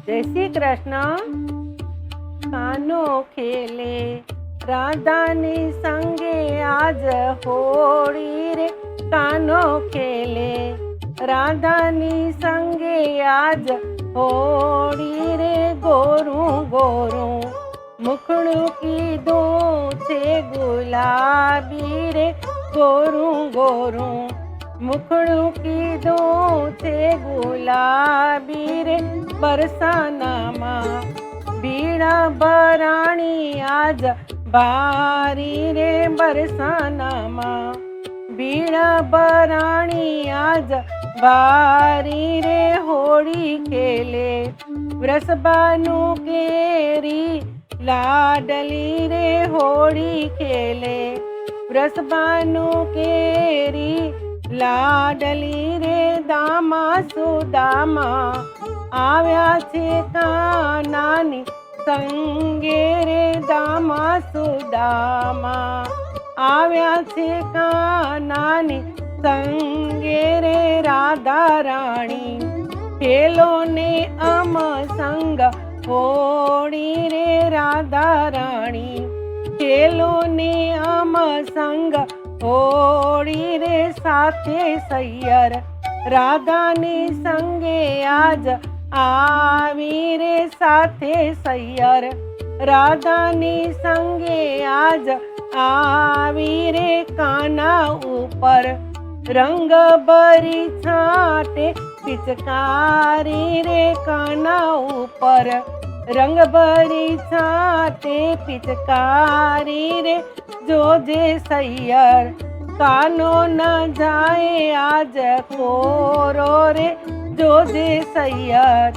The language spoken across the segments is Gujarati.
જય શ્રી કૃષ્ણ. કાનો ખેલે રાધાની સંગે આજ હોળી રે. કાનો ખેલે રાધાની સંગે આજ હોળી રે. ગોરું ગોરું મુખડું કીધું છે ગુલાબી રે. ગોરું ગોરું મુખડું કીધું છે ગુલાબી રે. બરસાનામાં બીણા ભરાણી આજ ભારી રે. બરસાનામાં બીણા ભરાણી આજ ભારી રે. હોળી ખેલે વૃષભાનું કેરી લાડલી રે. હોળી ખેલે વૃષભાનું કેરી લાડલી રે. દામા સુદામા આવ્યા છે કાનાની સંગે રે. દામા સુદામા આવ્યા છે કાનાની સંગે રે. રાધા રાણી ખેલો ને અમ સંગ હોળી રે. રાધા રાણી ખેલો ને અમ સંગ હોળી રે. સાથે સૈયર રાધાની સંગે આજ આવી રે. સાથે સૈયર રાધાની સંગે આજ આવી રે. કાના ઉપર રંગ ભરી છાંટે પિચકારી રે. કાના ઉપર રંગ ભરી છાંટે પિચકારી રે. જોજે સૈયર કાનો ન જાય આજ કોરો રે. જોજે સૈયર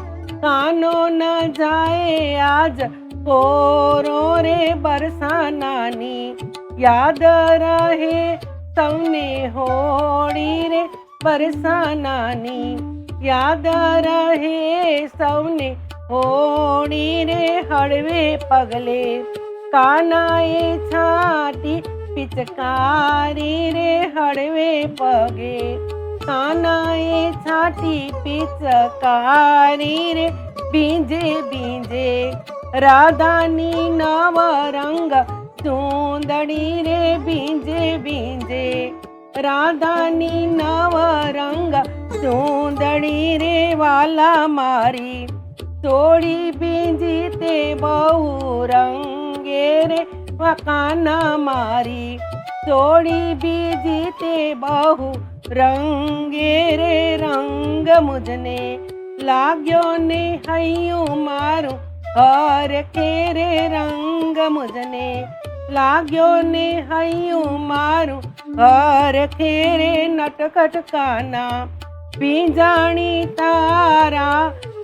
કાનો ન જાય આજ કોરો રે. બરસાનાની યાદ રહે સૌને હોળી રે. બરસાનાની યાદ રહે સૌને હોળી રે. હળવે પગલે કાનાએ છાંટી પિચકારી રે. હળવે પગે કાનાએ છાંટી પિચકારી રે. બીજે બીજે રાધાની નવ રંગ ચૂંદડી રે. બીજે બીજે રાધાની નવ રંગ ચૂંદડી રે. વાલા મારી થોડી બીજી તે બહુ રંગે રે. કાના મારી થોડી બીજી તે બહુ રંગે રે. રંગ મુજને લાગ્યો ને હૈયું મારું હર ખેરે. રંગ મુજને લાગ્યો ને હૈયું મારું હર ખેરે. નટખટ કાના ભીંજાણી તારા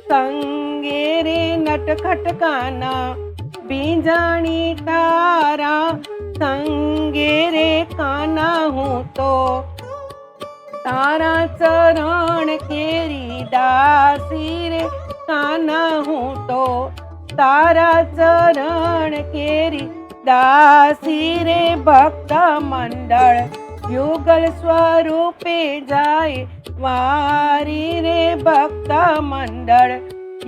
સંગે રે. નટખટ કાના ભીંજાણી તારા સંગે રે. કાના હું તો તારા ચરણ કેરી દાસી રે. કાના હું તો તારા ચરણ કેરી દાસી રે. ભક્ત મંડળ યુગલ સ્વરૂપે જાય વારી રે. ભક્ત મંડળ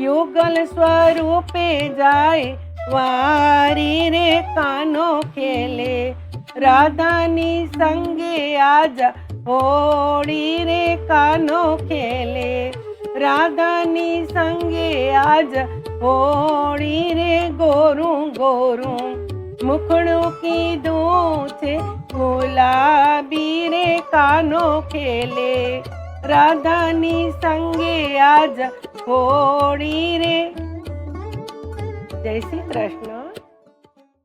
યુગલ સ્વરૂપે જાય વારી રે. કાનો ખેલે રાધાની સંગે આજ હોળી રે. કાનો ખેલે રાધાની સંગે આજ હોળી રે. ગોરું ગોરું મુખડું કીધું છે ગુલાબી રે. કાનો ખેલે રાધાની સંગે આજ હોળી રે. જય શ્રી કૃષ્ણ.